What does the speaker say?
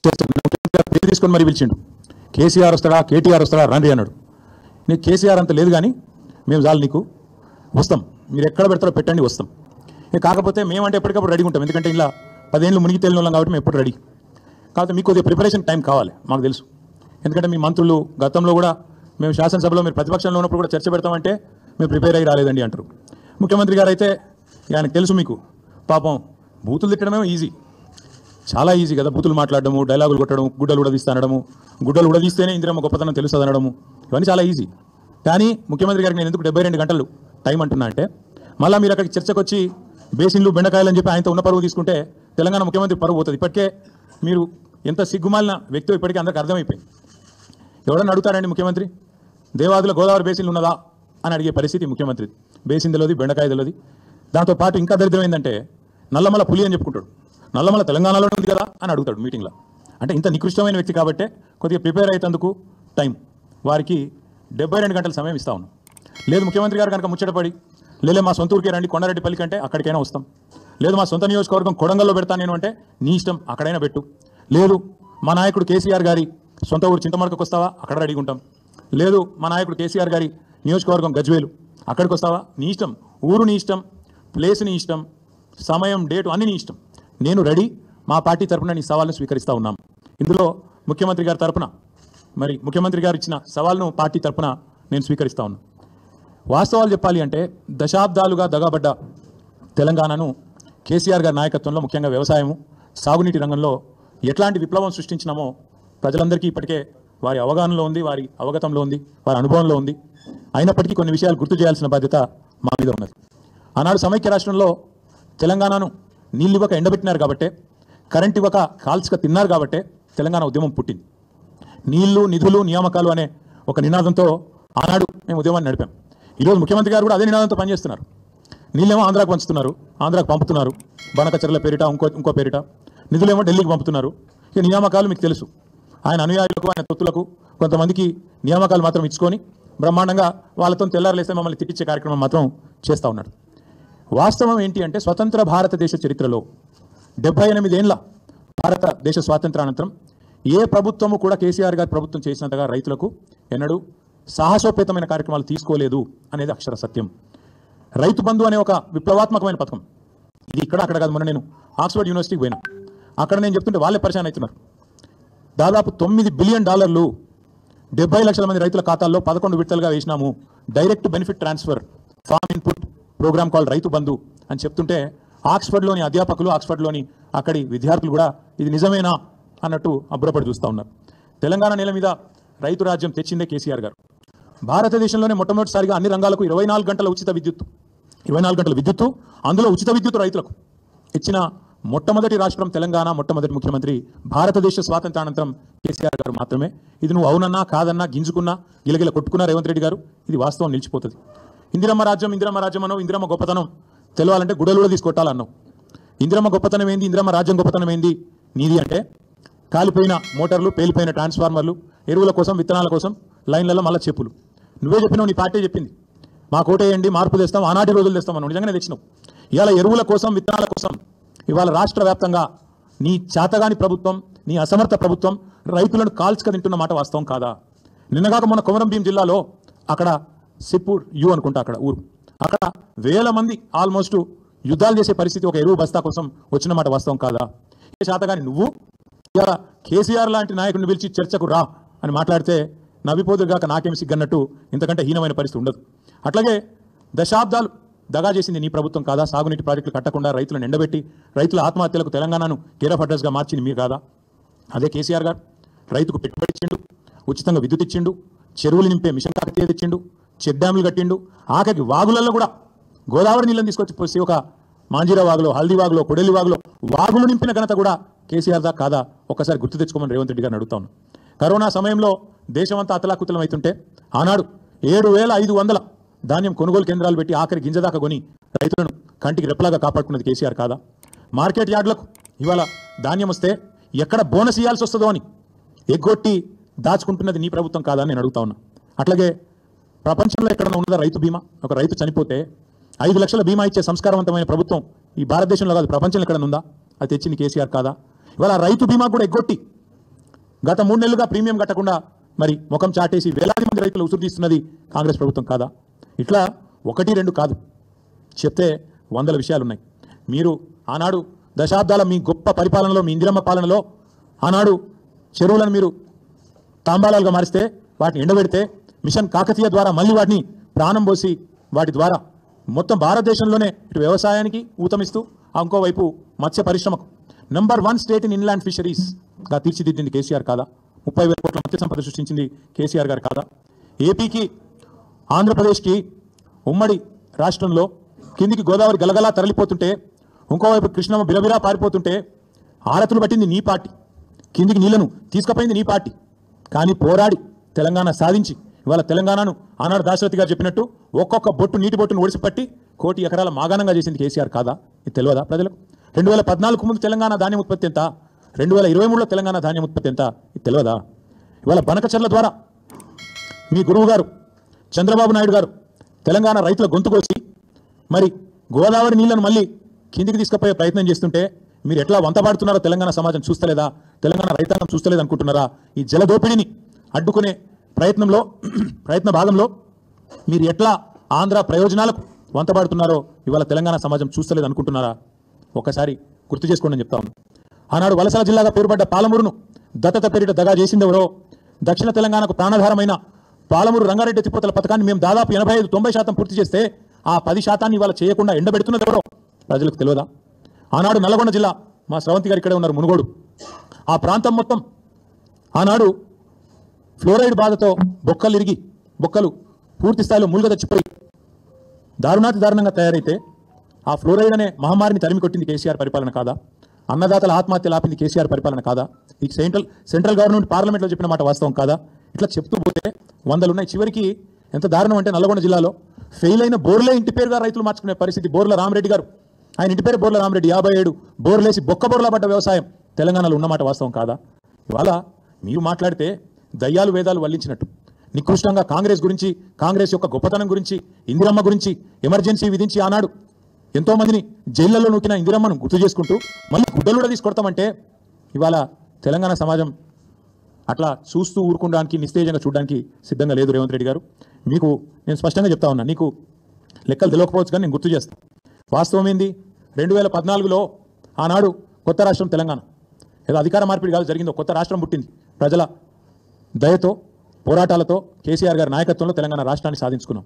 పేరు తీసుకొని మరి పిలిచిండు. కేసీఆర్ వస్తాడా కేటీఆర్ వస్తాడా రండి అన్నాడు. నీకు కేసీఆర్ అంత లేదు కానీ మేము చాలు నీకు వస్తాం, మీరు ఎక్కడ పెడతారో పెట్టండి వస్తాం. కాకపోతే మేమంటే ఎప్పటికప్పుడు రెడీగా ఉంటాం, ఎందుకంటే ఇలా 10 ఏళ్ళు మునిగి తేలిన వాళ్ళం కాబట్టి మేము ఎప్పుడు రెడీ. కాకపోతే మీకు కొద్దిగా ప్రిపరేషన్ టైం కావాలి మాకు తెలుసు, ఎందుకంటే మీ మంత్రులు గతంలో కూడా మేము శాసనసభలో మీరు ప్రతిపక్షంలో ఉన్నప్పుడు కూడా చర్చ పెడతామంటే మేము ప్రిపేర్ అయ్యి రాలేదండి అంటారు. ముఖ్యమంత్రి గారు అయితే ఆయనకు తెలుసు మీకు పాపం బూతులు తిట్టడమే ఈజీ, చాలా ఈజీ కదా, బూతులు మాట్లాడడము, డైలాగులు కొట్టడం, గుడ్డలు ఉడదీస్తే అనడము, గుడ్డలు ఉడదీస్తేనే ఇందిరమ్మ గొప్పతనం తెలుస్తుంది అనడము, ఇవన్నీ చాలా ఈజీ. కానీ ముఖ్యమంత్రి గారికి నేను ఎందుకు 72 గంటలు టైం అంటున్నా అంటే మళ్ళీ మీరు అక్కడికి చర్చకు వచ్చి బేసిన్లు బెండకాయలు అని చెప్పి ఆయనతో ఉన్న పరువు తీసుకుంటే తెలంగాణ ముఖ్యమంత్రి పరువు పోతుంది. ఇప్పటికే మీరు ఎంత సిగ్గుమాలిన వ్యక్తి ఇప్పటికీ అందరికీ అర్థమైపోయింది. ఎవడన్నా అడుగుతారండి ముఖ్యమంత్రి దేవాదుల గోదావరి బేసిన్లు ఉన్నదా అని అడిగే పరిస్థితి ముఖ్యమంత్రి. బేసిన్ తెలియదు, బెండకాయ తెలియదు. దాంతోపాటు ఇంకా దరిద్రం ఏంటంటే నల్లమల పులి అని చెప్పుకుంటాడు, నల్లమల తెలంగాణలో ఉంది కదా అని అడుగుతాడు మీటింగ్లో. అంటే ఇంత నికృష్టమైన వ్యక్తి కాబట్టే కొద్దిగా ప్రిపేర్ అయ్యేందుకు టైం వారికి 72 గంటల సమయం ఇస్తా ఉన్నాం. లేదు ముఖ్యమంత్రి గారు కనుక ముచ్చటపడి లేదా మా సొంత ఊరికే రండి కొండారెడ్డిపల్లి కంటే అక్కడికైనా వస్తాం, లేదు మా సొంత నియోజకవర్గం కొడంగల్లో పెడతాను నేను అంటే నీ ఇష్టం అక్కడైనా పెట్టు, లేదు మా నాయకుడు కేసీఆర్ గారి సొంత ఊరు చింతమడకకు వస్తావా అక్కడ రెడీగా ఉంటాం, లేదు మా నాయకుడు కేసీఆర్ గారి నియోజకవర్గం గజ్వేలు అక్కడికి వస్తావా నీ ఇష్టం, ఊరు నీ ఇష్టం, ప్లేస్ నీ ఇష్టం, సమయం డేటు అన్ని నీ ఇష్టం, నేను రెడీ, మా పార్టీ తరఫున నీ సవాల్ను స్వీకరిస్తూ ఉన్నాం. ఇందులో ముఖ్యమంత్రి గారి తరఫున మరి ముఖ్యమంత్రి గారు ఇచ్చిన సవాల్ను పార్టీ తరఫున నేను స్వీకరిస్తూ ఉన్నాను. వాస్తవాలు చెప్పాలి అంటే దశాబ్దాలుగా దగాబడ్డ తెలంగాణను కేసీఆర్ గారి నాయకత్వంలో ముఖ్యంగా వ్యవసాయము సాగునీటి రంగంలో ఎట్లాంటి విప్లవం సృష్టించినామో ప్రజలందరికీ ఇప్పటికే వారి అవగాహనలో ఉంది, వారి అవగతంలో ఉంది, వారి అనుభవంలో ఉంది. అయినప్పటికీ కొన్ని విషయాలు గుర్తు చేయాల్సిన బాధ్యత మా మీద ఉన్నది. ఆనాడు సమైక్య రాష్ట్రంలో తెలంగాణను నీళ్ళు ఇవ్వక ఎండబెట్టినారు కాబట్టే, కరెంట్ ఇవ్వక కాల్చక తిన్నారు కాబట్టే తెలంగాణ ఉద్యమం పుట్టింది. నీళ్లు నిధులు నియామకాలు అనే ఒక నినాదంతో ఆనాడు మేము ఉద్యమాన్ని నడిపాం. ఈరోజు ముఖ్యమంత్రి గారు కూడా అదే నినాదంతో పనిచేస్తున్నారు. నీళ్ళేమో ఆంధ్రాకు పంచుతున్నారు, ఆంధ్రాకు పంపుతున్నారు, బనకచర్ల పేరిట ఇంకో పేరిట, నిధులేమో ఢిల్లీకి పంపుతున్నారు. ఇక నియామకాలు మీకు తెలుసు, ఆయన అనుయాయులకు ఆయన తొత్తులకు కొంతమందికి నియామకాలు మాత్రం ఇచ్చుకొని బ్రహ్మాండంగా వాళ్ళతో తెల్లారలేస్తే మమ్మల్ని తిట్టించే కార్యక్రమం మాత్రం చేస్తూ ఉన్నాడు. వాస్తవం ఏంటి అంటే స్వతంత్ర భారతదేశ చరిత్రలో 78 ఏళ్ల భారతదేశ స్వాతంత్రానంతరం ఏ ప్రభుత్వము కూడా కేసీఆర్ గారి ప్రభుత్వం చేసినంతగా రైతులకు ఎన్నడూ సాహసోపేతమైన కార్యక్రమాలు తీసుకోలేదు అనేది అక్షర సత్యం. రైతు బంధు అనే ఒక విప్లవాత్మకమైన పథకం, ఇది ఇక్కడ అక్కడ కాదు. మొన్న నేను ఆక్స్ఫర్డ్ యూనివర్సిటీకి పోయినా, అక్కడ నేను చెప్తుంటే వాళ్ళే పరిచయం అవుతున్నారు. దాదాపు $9 బిలియన్ 70 లక్షల మంది రైతుల ఖాతాల్లో 11 విడతలుగా వేసినాము. Direct benefit transfer farm input program call Rythu Bandhu అని చెప్తుంటే ఆక్స్ఫర్డ్లోని అధ్యాపకులు, ఆక్స్ఫర్డ్లోని అక్కడి విద్యార్థులు కూడా ఇది నిజమేనా అన్నట్టు అబ్బురపడి చూస్తూ ఉన్నారు. తెలంగాణ నేల మీద రైతు రాజ్యం తెచ్చిందే కేసీఆర్ గారు. భారతదేశంలోనే మొట్టమొదటిసారిగా అన్ని రంగాలకు 24 గంటల ఉచిత విద్యుత్తు, 24 గంటల విద్యుత్తు, అందులో ఉచిత విద్యుత్తు రైతులకు ఇచ్చిన మొట్టమొదటి రాష్ట్రం తెలంగాణ, మొట్టమొదటి ముఖ్యమంత్రి భారతదేశ స్వాతంత్రానంతరం కేసీఆర్ గారు మాత్రమే. ఇది నువ్వు అవునన్నా కాదన్నా గింజుకున్నా గిలగిల కొట్టుకున్నా రేవంత్ రెడ్డి గారు, ఇది వాస్తవం నిలిచిపోతుంది. ఇందిరమ్మ రాజ్యం అనో ఇందిరమ్మ గొప్పతనం తెలవాలంటే గుడలు తీసుకొట్టాలన్నావు. ఇందిరమ్మ గొప్పతనం ఏంది, ఇందిరమ్మ రాజ్యం గొప్పతనం ఏంది నీది అంటే కాలిపోయిన మోటార్లు, పేలిపోయిన ట్రాన్స్ఫార్మర్లు, ఎరువుల కోసం విత్తనాల కోసం లైన్లలో మళ్ళీ చెప్పులు. నువ్వే చెప్పినావు, నీ పార్టీ చెప్పింది మా కోటేయండి మార్పు తెస్తాం, ఆనాటి రోజులు తెస్తాం అన్నావు. నిజంగానే తెచ్చినావు. ఇవాళ ఎరువుల కోసం విత్తనాల కోసం ఇవాళ రాష్ట్ర వ్యాప్తంగా నీ చేతగాని ప్రభుత్వం, నీ అసమర్థ ప్రభుత్వం రైతులను కాల్చుక తింటున్న మాట వాస్తవం కాదా? నిన్నగాక మొన్న కొమరం భీం జిల్లాలో అక్కడ సిప్పూర్ యూ అనుకుంటా అక్కడ ఊరు, అక్కడ వేల మంది ఆల్మోస్ట్ యుద్ధాలు చేసే పరిస్థితి ఒక ఎరువు బస్తా కోసం వచ్చిన మాట వాస్తవం కాదా? చేతగాని నువ్వు ఇలా కేసీఆర్ లాంటి నాయకుడిని పిలిచి చర్చకు రా అని మాట్లాడితే నవ్విపోదురుగాక నాకేమి సిగ్గన్నట్టు ఇంతకంటే హీనమైన పరిస్థితి ఉండదు. అట్లాగే దశాబ్దాలు దగా చేసింది నీ ప్రభుత్వం కాదా? సాగునీటి ప్రాజెక్టులు కట్టకుండా రైతులను ఎండబెట్టి రైతుల ఆత్మహత్యలకు తెలంగాణను కేర్ ఆఫ్ అడ్రస్గా మార్చింది మీరు కాదా? అదే కేసీఆర్ గారు రైతుకు పెట్టుబడి ఇచ్చిండు, ఉచితంగా విద్యుత్ ఇచ్చిండు, చెరువులు నింపే మిషన్ కాకతీయ తెచ్చిండు, చెక్ డ్యాములు కట్టిండు, ఆఖరికి వాగులలో కూడా గోదావరి నీళ్ళని తీసుకొచ్చి ఒక మాంజీరా వాగులో, హల్దీ వాగులో, కొడెల్లి వాగులో వాగులు నింపిన ఘనత కూడా కేసీఆర్ దా కాదా? ఒక్కసారి గుర్తు తెచ్చుకోమని రేవంత్ రెడ్డి గారిని అడుగుతాను. కరోనా సమయంలో దేశమంతా అతలాకుతలం అవుతుంటే ఆనాడు 7,500 ధాన్యం కొనుగోలు కేంద్రాలు పెట్టి ఆఖరి గింజదాకా కొని రైతులను కంటికి రెప్పలాగా కాపాడుకున్నది కేసీఆర్ కాదా? మార్కెట్ యార్డులకు ఇవాళ ధాన్యం వస్తే ఎక్కడ బోనస్ ఇవ్వాల్సి వస్తుందో అని ఎగ్గొట్టి దాచుకుంటున్నది నీ ప్రభుత్వం కాదా అని నేను అడుగుతా ఉన్నా. అట్లాగే ప్రపంచంలో ఎక్కడన్నా ఉన్నదా రైతు బీమా? ఒక రైతు చనిపోతే 5 లక్షల బీమా ఇచ్చే సంస్కారవంతమైన ప్రభుత్వం ఈ భారతదేశంలో కాదు ప్రపంచంలో ఎక్కడన్నా ఉందా? అది తెచ్చింది కేసీఆర్ కాదా? ఇవాళ రైతు బీమా కూడా ఎగ్గొట్టి గత 3 నెలలుగా ప్రీమియం కట్టకుండా మరి ముఖం చాటేసి వేలాది మంది రైతులు ఉసురు తీస్తున్నది కాంగ్రెస్ ప్రభుత్వం కాదా? ఇట్లా 1-2 కాదు, చెప్తే వందల విషయాలు ఉన్నాయి. మీరు ఆనాడు దశాబ్దాల మీ గొప్ప పరిపాలనలో, మీ ఇందిరమ్మ పాలనలో ఆనాడు చెరువులను మీరు తాంబాలాలుగా మారిస్తే, వాటిని ఎండబెడితే, మిషన్ కాకతీయ ద్వారా మళ్ళీ వాటిని ప్రాణం పోసి వాటి ద్వారా మొత్తం భారతదేశంలోనే ఇటు వ్యవసాయానికి ఊతమిస్తూ, ఇంకోవైపు మత్స్య పరిశ్రమకు నెంబర్ 1 స్టేట్ ఇన్ ఇన్లాండ్ ఫిషరీస్గా తీర్చిదిద్దింది కేసీఆర్ కాదా? 30,000 కోట్ల మత్స్య సంపద సృష్టించింది కేసీఆర్ గారు కాదా? ఏపీకి, ఆంధ్రప్రదేశ్కి ఉమ్మడి రాష్ట్రంలో కిందికి గోదావరి గలగలా తరలిపోతుంటే, ఇంకోవైపు కృష్ణమ్మ బిరబిరా పారిపోతుంటే ఆరతులు పట్టింది నీ పార్టీ, కిందికి నీళ్లను తీసుకుపోయింది నీ పార్టీ. కానీ పోరాడి తెలంగాణ సాధించి ఇవాళ తెలంగాణను ఆనాడు దాశరథి గారు చెప్పినట్టు ఒక్కొక్క బొట్టు నీటి బొట్టును ఒడిసిపట్టి 1 కోటి ఎకరాల మాగాణంగా చేసింది కేసీఆర్ కాదా? ఇది తెలియదా ప్రజలకు? 2014 ముందు తెలంగాణ ధాన్యం ఉత్పత్తి ఎంత, 2023లో తెలంగాణ ధాన్యం ఉత్పత్తి ఎంత, ఇది తెలియదా? ఇవాళ బనకచర్ల ద్వారా మీ గురువు గారు చంద్రబాబు నాయుడు గారు తెలంగాణ రైతుల గొంతు కోసి మరి గోదావరి నీళ్లను మళ్ళీ కిందికి తీసుకుపోయే ప్రయత్నం చేస్తుంటే మీరు ఎట్లా వంతబాడుతున్నారో తెలంగాణ సమాజం చూస్తలేదా? తెలంగాణ రైతాంగం చూస్తలేదు అనుకుంటున్నారా? ఈ జలదోపిడిని అడ్డుకునే ప్రయత్న భాగంలో మీరు ఎట్లా ఆంధ్ర ప్రయోజనాలకు వంతబాడుతున్నారో ఇవాళ తెలంగాణ సమాజం చూస్తలేదు అనుకుంటున్నారా? ఒకసారి గుర్తు చేసుకోండి అని చెప్తా ఉన్నాను. ఆనాడు వలసల జిల్లాగా పేరుపడ్డ పాలమూరును దత్తత పేరిట దగా చేసిందెవరో? దక్షిణ తెలంగాణకు ప్రాణాధారమైన పాలమూరు రంగారెడ్డి ఎత్తిపోతల పథకాన్ని మేము దాదాపు 85-90% పూర్తి చేస్తే ఆ 10% ఇవాళ చేయకుండా ఎండబెడుతున్నది ఎవరో ప్రజలకు తెలియదా? ఆనాడు నల్గొండ జిల్లా, మా స్రవంతి గారు ఇక్కడే ఉన్నారు, మునుగోడు, ఆ ప్రాంతం మొత్తం ఆనాడు ఫ్లోరైడ్ బాధతో బొక్కలు పూర్తి స్థాయిలో మూలుగ తెచ్చిపోయి దారుణంగా తయారైతే ఆ ఫ్లోరైడ్ అనే మహమ్మారిని తరిమి కొట్టింది కేసీఆర్ పరిపాలన కాదా? అన్నదాతల ఆత్మహత్యలు ఆపింది కేసీఆర్ పరిపాలన కాదా? ఈ సెంట్రల్ గవర్నమెంట్ పార్లమెంట్లో చెప్పిన మాట వాస్తవం కాదా? ఇట్లా చెప్తూ పోతే వందలు ఉన్నాయి. చివరికి ఎంత దారుణం అంటే నల్గొండ జిల్లాలో ఫెయిల్ అయిన బోర్లే ఇంటి పేరుగా రైతులు మార్చుకునే పరిస్థితి. బోర్ల రామరెడ్డి గారు, ఆయన ఇంటి పేరు బోర్ల రామరెడ్డి, 57 బోర్లేసి బొర్లా పడ్డ వ్యవసాయం తెలంగాణలో ఉన్నమాట వాస్తవం కాదా? ఇవాళ మీరు మాట్లాడితే దయ్యాలు వేదాలు వల్లించినట్టు నికృష్టంగా కాంగ్రెస్ గురించి, కాంగ్రెస్ యొక్క గొప్పతనం గురించి, ఇందిరమ్మ గురించి ఎమర్జెన్సీ విధించి ఆనాడు ఎంతోమందిని జైళ్లలో నూకిన ఇందిరమ్మను గుర్తు చేసుకుంటూ మళ్ళీ గుడ్డలు కూడా తీసుకొడతామంటే ఇవాళ తెలంగాణ సమాజం అట్లా చూస్తూ ఊరుకోవడానికి, నిస్తేజంగా చూడడానికి సిద్ధంగా లేదు. రేవంత్ రెడ్డి గారు, మీకు నేను స్పష్టంగా చెప్తా ఉన్నా, నీకు లెక్కలు తెలియకపోవచ్చు కానీ నేను గుర్తు చేస్తాను. వాస్తవం ఏంది? 2014లో ఆనాడు కొత్త రాష్ట్రం తెలంగాణ, ఏదో అధికార మార్పిడి కాదు జరిగిందో, కొత్త రాష్ట్రం పుట్టింది. ప్రజల దయతో, పోరాటాలతో, కేసీఆర్ గారి నాయకత్వంలో తెలంగాణ రాష్ట్రాన్ని సాధించుకున్నాం.